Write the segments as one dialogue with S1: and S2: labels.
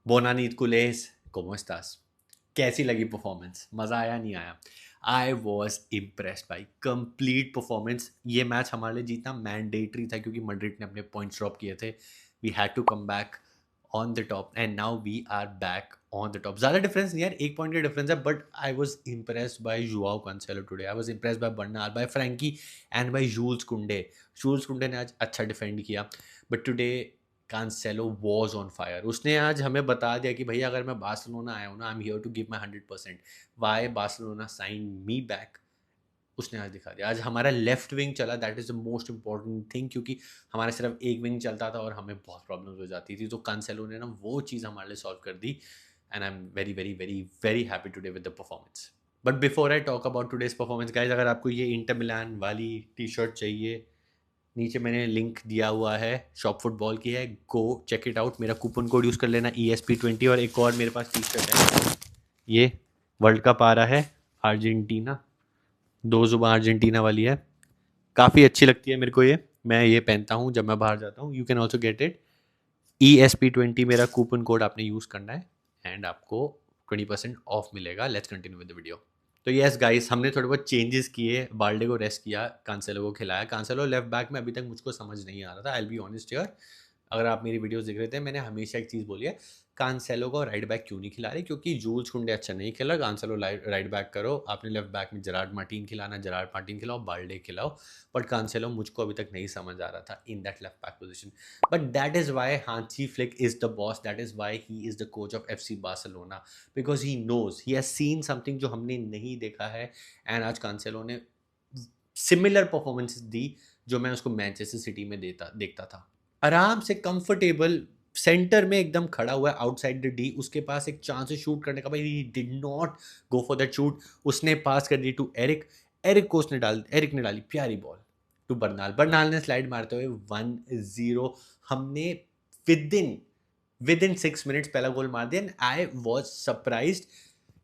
S1: बोनानीत कुलेस, ¿cómo estás? कैसी लगी परफॉर्मेंस? मज़ा आया नहीं आया? आई was impressed by complete performance. ये मैच हमारे लिए जीतना मैंडेटरी था क्योंकि मैड्रिड ने अपने पॉइंट्स ड्रॉप किए थे। We had to come back on the top and now we are back on the top. ज़्यादा डिफरेंस नहीं यार, एक पॉइंट का डिफरेंस है, but I was impressed by Joao Cancelo today. I was impressed by Bernard, by Frenkie and by Jules Kounde. Jules Kounde ने आज अच्छा defend किया, but today Cancelo was on fire. उसने आज हमें बता दिया कि भैया अगर मैं बार्सिलोना आया हूँ ना, I am here to give my 100%। Why Barcelona sign me back, उसने आज दिखा दिया। आज हमारा लेफ्ट विंग चला, that is the most important thing, क्योंकि हमारा सिर्फ एक विंग चलता था और हमें बहुत प्रॉब्लम्स हो जाती थी। तो कांसेलो ने ना वो चीज़ हमारे लिए सॉल्व कर दी and I am very very very very happy today with the performance. But before I talk about today's performance guys, अगर आपको ये इंटर मिलान वाली टी शर्ट चाहिए, नीचे मैंने लिंक दिया हुआ है, शॉप फुटबॉल की है, गो चेक इट आउट। मेरा कूपन कोड यूज़ कर लेना ESP20। और एक और मेरे पास टी शर्ट है, ये वर्ल्ड कप आ रहा है, अर्जेंटीना, दो जुबान अर्जेंटीना वाली है, काफ़ी अच्छी लगती है मेरे को ये। मैं ये पहनता हूँ जब मैं बाहर जाता हूँ। You can also get it. ESP20 मेरा कूपन कोड आपने यूज़ करना है एंड आपको 20% ऑफ मिलेगा। Let's continue with the video. तो यस गाइस, हमने थोड़े बहुत चेंजेस किए, बाल्डे को रेस्ट किया, कांसेलो को खिलाया। कांसेलो लेफ्ट बैक में अभी तक मुझको समझ नहीं आ रहा था, I will be honest here. अगर आप मेरी वीडियोस देख रहे थे, मैंने हमेशा एक चीज़ बोली है, कांसेलो को राइट बैक क्यों नहीं खिला रहे? क्योंकि जूल्स कुंडे अच्छा नहीं खेला, कांसेलो राइट बैक करो। आपने लेफ्ट बैक में जरार्ड मार्टिन खिलाना, जरार्ड मार्टिन खिलाओ, बाल्डे खिलाओ। बट कांसेलो मुझको अभी तक नहीं समझ आ रहा था in that left back position. But that is why Hansi Flick is the boss, that is why he is the coach of FC Barcelona, because he knows, he has seen something जो हमने नहीं देखा है। And आज कांसेलो ने similar performances दी जो मैं उसको मैनचेस्टर सिटी में देखता था। आराम से कंफर्टेबल सेंटर में एकदम खड़ा हुआ है, आउटसाइड द डी, उसके पास एक चांस है शूट करने का, भाई he did not go for that shoot. उसने पास कर दी टू एरिक, एरिक ने डाली प्यारी बॉल टू बर्नाल, बर्नाल ने स्लाइड मारते हुए 1-0 हमने विद इन 6 मिनट्स पहला गोल मार दिया। And I was surprised.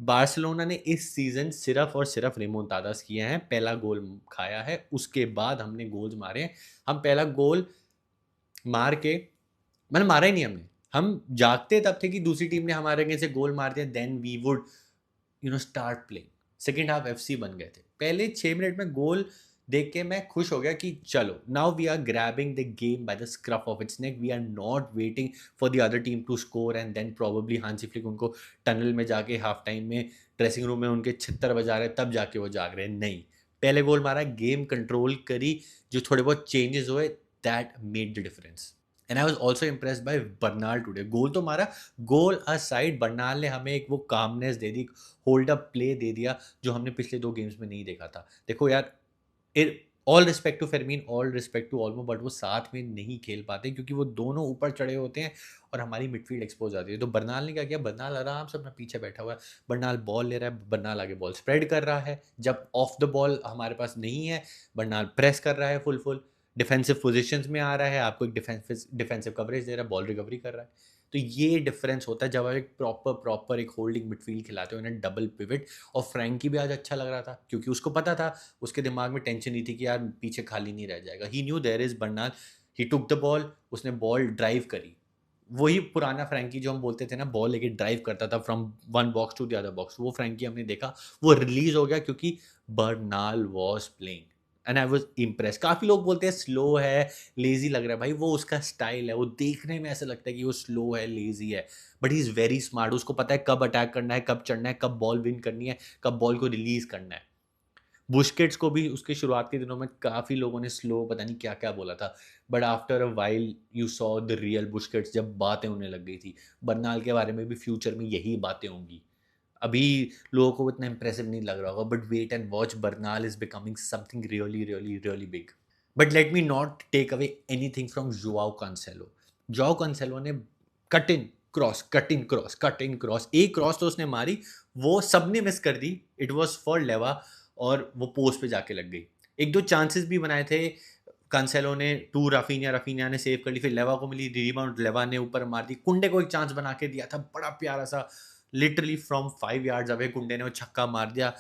S1: Barcelona ने इस सीजन सिर्फ और सिर्फ रेमोंटाडास किए हैं, पहला गोल खाया है, उसके बाद हमने गोल्स मारे हैं। हम पहला गोल मार के, मतलब मारा ही नहीं हमने, हम जागते तब थे कि दूसरी टीम ने हमारे अगेंस्ट से गोल मार दिया, then we would start playing. Second half FC बन गए थे। पहले 6 मिनट में गोल देख के मैं खुश हो गया कि चलो now we are grabbing the game by the scruff of its neck, we are not waiting for the other team to score and then probably Hansi Flick उनको टनल में जाके हाफ टाइम में ड्रेसिंग रूम में उनके छित्तर बजा रहे तब जाके वो जाग रहे हैं। नहीं, पहले गोल मारा, गेम कंट्रोल करी, जो थोड़े बहुत चेंजेस हुए, that made the difference. And I was also impress by Bernal today. Goal तो मारा, गोल असाइड बर्नाल ने हमें एक वो कामनेस दे दी, होल्ड अप प्ले दे दिया जो हमने पिछले 2 गेम्स में नहीं देखा था। देखो यार, all respect to Fermin, all respect to Olmo, but वो साथ में नहीं खेल पाते क्योंकि वो दोनों ऊपर चढ़े होते हैं और हमारी मिडफील्ड एक्सपोज आती है। तो बर्नाल ने क्या किया, बर्नाल आराम से अपना पीछे बैठा हुआ है, बर्नाल बॉल ले रहा है, बर्नाल आगे बॉल स्प्रेड कर रहा है, जब ऑफ द बॉल हमारे पास नहीं है बर्नाल प्रेस कर रहा है, फुल डिफेंसिव पोजीशंस में आ रहा है, आपको एक डिफेंसिव कवरेज दे रहा है, बॉल रिकवरी कर रहा है। तो ये डिफरेंस होता है जब आप एक प्रॉपर एक होल्डिंग मिडफील्ड खिलाते हो ना, डबल पिवट। और फ्रैंकी भी आज अच्छा लग रहा था क्योंकि उसको पता था, उसके दिमाग में टेंशन नहीं थी कि यार पीछे खाली नहीं रह जाएगा। He knew there is Bernal, he took the ball, उसने बॉल ड्राइव करी। वही पुराना फ्रैंकी जो हम बोलते थे ना, बॉल लेके ड्राइव करता था from one box to the other box, वो फ्रैंकी हमने देखा। वो रिलीज हो गया क्योंकि Bernal was playing and I was impress. काफ़ी लोग बोलते हैं स्लो है, लेजी लग रहा है, भाई वो उसका स्टाइल है, वो देखने में ऐसा लगता है कि वो स्लो है, लेजी है, but he is very smart. उसको पता है कब अटैक करना है, कब चढ़ना है, कब बॉल विन करनी है, कब बॉल को रिलीज करना है। बुस्केट्स को भी उसके शुरुआत के दिनों में काफ़ी लोगों ने स्लो पता नहीं क्या क्या बोला था, but after a while you saw the real Busquets, जब बातें होने लग गई थी। बर्नाल के बारे में भी फ्यूचर में यही बातें होंगी। अभी लोगों को इतना इंप्रेसिव नहीं लग रहा होगा, but wait and watch, Bernal is becoming something really really really big. But let me not take away anything from Joao Cancelo. Joao Cancelo ने cut in cross, cut in cross, cut in cross, एक cross तो उसने मारी, वो सबने miss कर दी, it was for लेवा, और वो पोस्ट पे जाके लग गई। एक दो चांसेस भी बनाए थे कैंसेलो ने, टू राफीनिया, राफीनिया ने सेव कर ली, फिर लेवा को मिली रिबाउंड, लेवा ने ऊपर मार दी, कुंडे को एक चांस बना के दिया था बड़ा प्यारा सा, लिटरली फ्रॉम 5 yards अवे कुंडे ने वो छक्का मार दिया।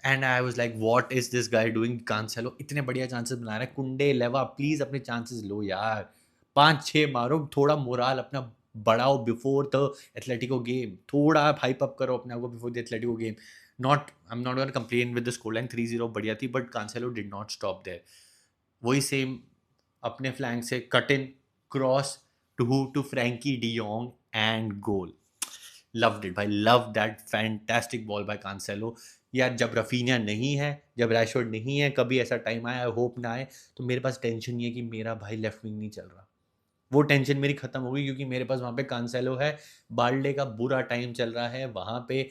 S1: And I was like what is this guy doing? Cancelo इतने बढ़िया चांसेस बना रहा है, कुंडे लेवा प्लीज अपने चांसेस लो यार, 5-6 मारो, थोड़ा मोराल अपना बढ़ाओ बिफोर द एथलेटिको गेम, थोड़ा हाइप अप करो अपने आप को before the Atletico game. Not I am not gonna complain with the score line 3-0 बढ़िया थी, but Cancelo did not stop there. वही सेम अपने फ्लैंक से cut in cross to Frenkie de Jong and goal. Loved it भाई, love that fantastic ball by Cancelo. यार जब Raphinha नहीं है, जब रैशवर्ड नहीं है, कभी ऐसा टाइम आया, आई होप ना आए, तो मेरे पास टेंशन नहीं है कि मेरा भाई लेफ्ट विंग नहीं चल रहा। वो टेंशन मेरी खत्म हो गई, क्योंकि मेरे पास वहाँ पे कांसेलो है। बाल्डे का बुरा टाइम चल रहा है वहाँ पे,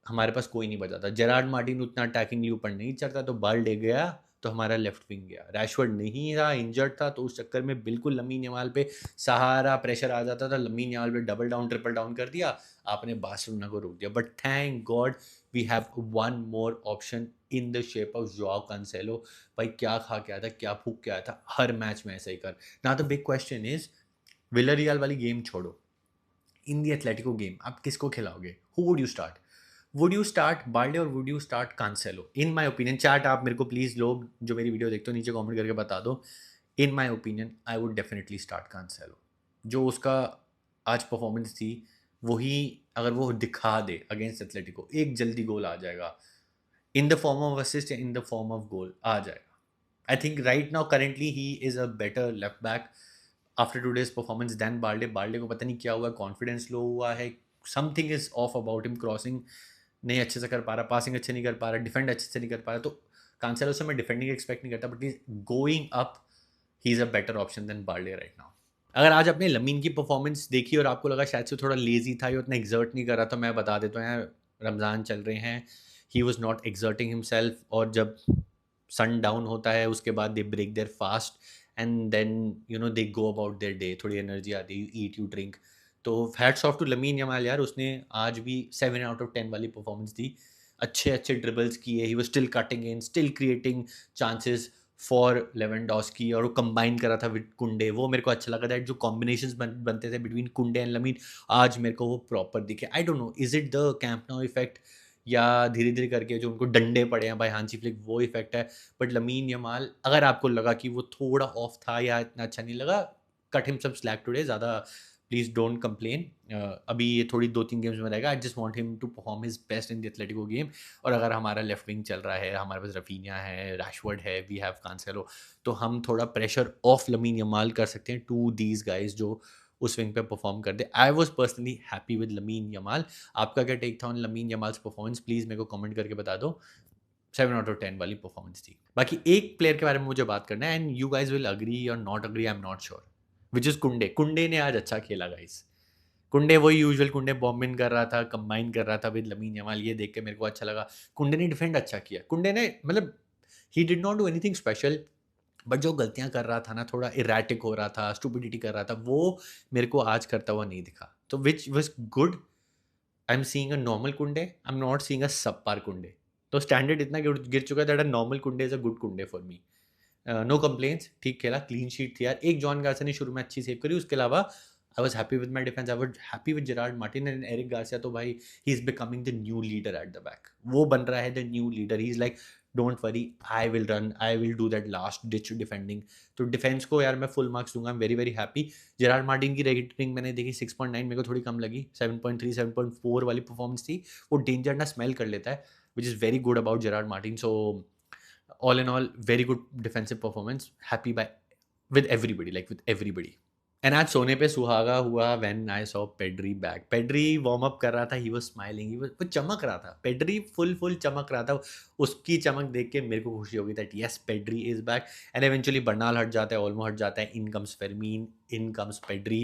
S1: हमारे पास कोई नहीं बचा था। जेरार्ड मार्टिन उतना अटैकिंगली ऊपर नहीं चढ़ता, तो बाल्डे गया तो हमारा लेफ्ट विंग गया। रैशवर्ड नहीं था, इंजर्ड था, तो उस चक्कर में बिल्कुल लमीन यमाल पे सहारा प्रेशर आ जाता था। लमीन यमाल पे डबल डाउन ट्रिपल डाउन कर दिया, आपने बार्सिलोना को रोक दिया। But thank God we have one more option in the shape of Joao Cancelo. भाई क्या खा के आया था, क्या फूक के आया था, हर मैच में ऐसा ही कर। ना द बिग क्वेश्चन इज, विलरियल वाली गेम छोड़ो, इन दी एथलेटिको गेम आप किसको खिलाओगे? Who would you start? Would you start Balde और would you start Cancelo? In my opinion, chat आप मेरे को प्लीज़ लोग जो मेरी वीडियो देखते हो नीचे कमेंट करके बता दो। In my opinion I would definitely start Cancelo. जो उसका आज परफॉर्मेंस थी, वही अगर वो दिखा दे अगेंस्ट एथलेटिको, एक जल्दी गोल आ जाएगा, in the form of assist या in the form of goal आ जाएगा। I think right now currently he is a better left back after today's performance than Balde. Balde को पता नहीं क्या हुआ, कॉन्फिडेंस लो हुआ है, something is off about him. Crossing नहीं अच्छे से कर पा रहा, पासिंग अच्छे नहीं कर पा रहा, डिफेंड अच्छे से नहीं कर पा रहा। तो कांसेलो से मैं डिफेंडिंग एक्सपेक्ट नहीं करता, but is going up, he is a better option than Balde right now. अगर आज आपने लमीन की परफॉर्मेंस देखी और आपको लगा शायद से थोड़ा लेजी था या उतना एक्सर्ट नहीं कर रहा, तो मैं बता देता हूँ यार, रमज़ान चल रहे हैं, he was not exerting himself. और जब सन डाउन होता है उसके बाद they break their fast and then you know they go about their day, थोड़ी एनर्जी आती है, यू ईट यू ड्रिंक। तो hats off to Lamine Yamal यार, उसने आज भी 7/10 वाली परफॉर्मेंस दी। अच्छे अच्छे ड्रिबल्स किए, he was still cutting in, still creating chances for Lewandowski, और वो कंबाइन करा था विद कुंडे। वो मेरे को अच्छा लगा दैट जो कॉम्बिनेशंस बनते थे बिटवीन कुंडे एंड लमीन, आज मेरे को वो प्रॉपर दिखे। I don't know is it the camp now effect, या धीरे धीरे करके जो उनको डंडे पड़े हैं भाई हांसी फ्लिक, वो इफेक्ट है। बट लमीन यमाल, अगर आपको लगा कि वो थोड़ा ऑफ था या इतना अच्छा नहीं लगा, cut him some slack today, ज़्यादा प्लीज़ डोंट कंप्लेन। अभी ये थोड़ी 2-3 गेम्स में रहेगा, I just want him to perform his best in the Atletico game. और अगर हमारा लेफ्ट विंग चल रहा है, हमारे पास रफीनिया है, रैशवर्ड है, वी हैव कांसेलो, तो हम थोड़ा प्रेशर ऑफ लमीन यमाल कर सकते हैं टू दीज गाइज जो उस विंग पे परफॉर्म कर दे। I was personally happy with Lamine Yamal. आपका क्या टेक था on Lamine Yamal's performance, please मेरे को कमेंट करके बता दो। 7/10 वाली परफॉर्मेंस थी। बाकी एक प्लेयर के बारे में मुझे बात करना है, and you guys will agree or not agree, I am not sure, which is Kounde. Kounde ने आज अच्छा खेला गाइस। कुंडे वही यूजुअल कुंडे बॉम्बिन कर रहा था, कंबाइन कर रहा था विद लमीन यमाल, ये देख के मेरे को अच्छा लगा। कुंडे ने डिफेंड अच्छा किया, कुंडे ने मतलब he did not do anything special, but जो गलतियां कर रहा था ना, थोड़ा इरेटिक हो रहा था, स्टूपिडिटी कर रहा था, वो मेरे को आज करता हुआ नहीं दिखा, तो which was good. I am seeing a normal Kounde, I am not seeing a subpar Kounde. तो स्टैंडर्ड इतना गिर चुका है that a normal Kounde is a good Kounde for me. No complaints, ठीक खेला, क्लीन शीट थी यार। एक जॉन गार्सिया ने शुरू में अच्छी सेव करी, उसके अलावा I was happy with my defence, I was happy with Gerard Martin and Eric Garcia. तो भाई he is becoming the new leader at the back, वो बन रहा है the new leader. He is like don't worry, I will run, I will do that last ditch defending. तो defence को यार मैं फुल मार्क्स दूंगा, I am very very happy. Gerard Martin की रेटिंग मैंने देखी 6.9, मेरे को थोड़ी कम लगी। 7.3 7.4 वाली परफॉर्मेंस थी। वो डेंजर ना स्मेल कर लेता है, which is very good about Gerrard Martin. So all in all, very good defensive performance, happy by with everybody, like with everybody. And आज सोने पे सुहागा हुआ when I saw Pedri back. Pedri warm up कर रहा था, he was smiling, वो चमक रहा था, पेड्री फुल चमक रहा था। उसकी चमक देख के मेरे को खुशी होगी that yes Pedri is back. And eventually Bernal हट जाता है, ओल्मो हट जाता है, in comes Fermin, in comes Pedri,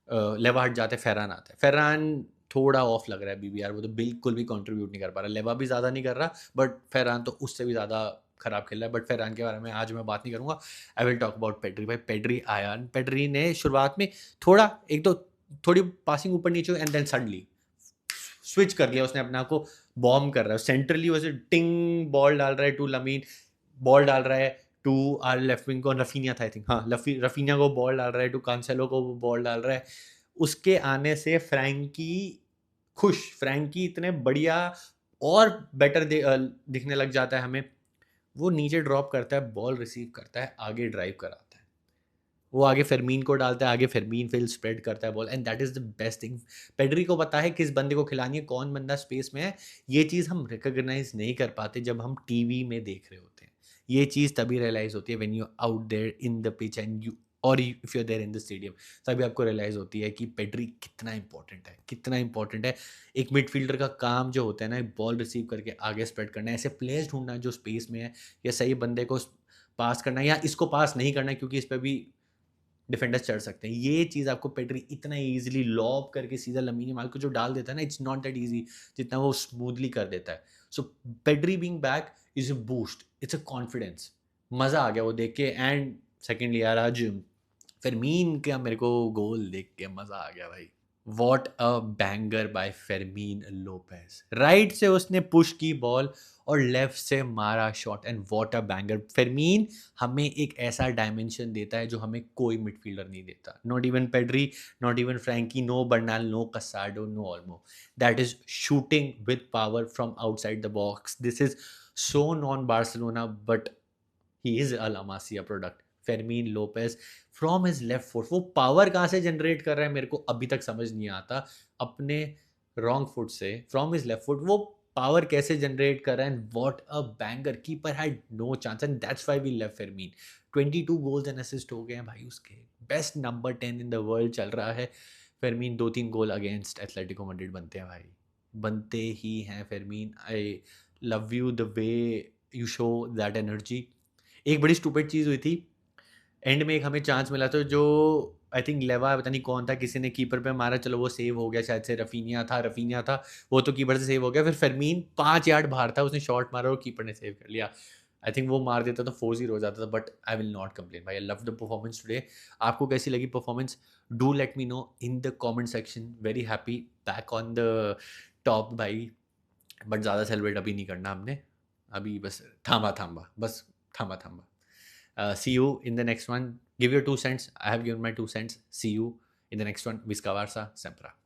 S1: Lewa हट जाते हैं, फेरान आता है। फेरान थोड़ा ऑफ लग रहा है बीबीआर, वो तो बिल्कुल भी कंट्रीब्यूट नहीं कर पा रहा। लेवा भी ज़्यादा नहीं कर रहा, बट फेरान तो उससे भी ज़्यादा खराब खेल रहा है। बट फेरान के बारे में आज मैं बात नहीं करूँगा, I will talk about Pedri. भाई पेड्री आया, पेड्री ने शुरुआत में थोड़ा एक तो थोड़ी पासिंग ऊपर नीचे एंड देन सडनली स्विच कर लिया उसने अपने आप को, बॉम्ब कर रहा है सेंट्रली, वैसे टिंग बॉल डाल रहा है टू लमीन, बॉल डाल रहा है टू आर लेफ्ट विंग को, रफीनिया था आई थिंक, हाँ रफीनिया को बॉल डाल रहा है, टू कांसेलो को बॉल डाल रहा है। उसके आने से फ्रैंकी खुश, फ्रैंकी इतने बढ़िया और बेटर दिखने लग जाता है हमें। वो नीचे ड्रॉप करता है, बॉल रिसीव करता है, आगे ड्राइव कराता है। वो आगे फेरमीन को डालता है, आगे फेरमीन फिर स्प्रेड करता है ball, and that is the best thing. Pedri को पता है किस बंदे को खिलानी है, कौन बंदा स्पेस में है। ये चीज़ हम रिकॉग्नाइज नहीं कर पाते जब हम टीवी में देख रहे होते हैं। ये चीज़ तभी रियलाइज़ होती है when you out there in the pitch and you, or if you are there in the stadium, तभी आपको रियलाइज़ होती है कि पेड्री कितना इंपॉर्टेंट है, कितना इंपॉर्टेंट है। एक मिडफील्डर का काम जो होता है ना, बॉल रिसीव करके आगे स्प्रेड करना है, ऐसे प्लेयर्स ढूंढना जो स्पेस में है, या सही बंदे को पास करना है, या इसको पास नहीं करना है क्योंकि इस पर भी डिफेंडर्स चढ़ सकते हैं। ये चीज़ आपको पेड्री इतना ईजिली लॉब करके सीधा लमीन यमाल को जो डाल देता है ना, इट्स नॉट दैट ईजी जितना वो स्मूथली कर देता है। So Pedri being back is a boost, it's a confidence. मज़ा आ गया वो देख के। एंड सेकेंडली यार आज फेरमीन का मेरे को गोल देख के मज़ा आ गया भाई। What a banger by Fermin Lopez. Right से उसने पुश की बॉल और लेफ्ट से मारा shot, and what a banger. Fermin हमें एक ऐसा डायमेंशन देता है जो हमें कोई मिडफील्डर नहीं देता। Not even Pedri, not even Frenkie, no Bernal, no Casado, no Olmo. That is shooting with power from outside the box. This is so non Barcelona, but he is a La Masia product. Fermin Lopez from his left foot, वो power कहाँ से generate कर रहा है मेरे को अभी तक समझ नहीं आता। अपने रॉन्ग फुट से, फ्रॉम हिज लेफ्ट फुट वो पावर कैसे जनरेट कर रहा है, and what a banger. Keeper had no chance and that's why we left Fermin. 22 goals and assist हो गए हैं भाई उसके। Best number 10 in the world चल रहा है Fermin. 2-3 goal against Atletico Madrid बनते हैं भाई, बनते ही हैं Fermin. I love you the way you show that energy. एक बड़ी स्टूपिड चीज़ हुई थी एंड में, एक हमें चांस मिला था जो आई थिंक लेवा पता नहीं कौन था, किसी ने कीपर पे मारा, चलो वो सेव हो गया, शायद से रफीनिया था, वो तो कीपर से सेव हो गया। फिर फरमीन 5 यार्ड बाहर था, उसने शॉट मारा और कीपर ने सेव कर लिया। आई थिंक वो मार देता तो 4-0 हो जाता था, but I will not complain भाई। I love the performance today. आपको कैसी लगी performance? Do let me know in the comment section. Very happy, back on the top भाई। बट ज़्यादा सेलिब्रेट अभी नहीं करना हमने, अभी बस थामा थामा। See you in the next one. Give your 2 cents. I have given my 2 cents. See you in the next one. Visca Varsa, Sempra.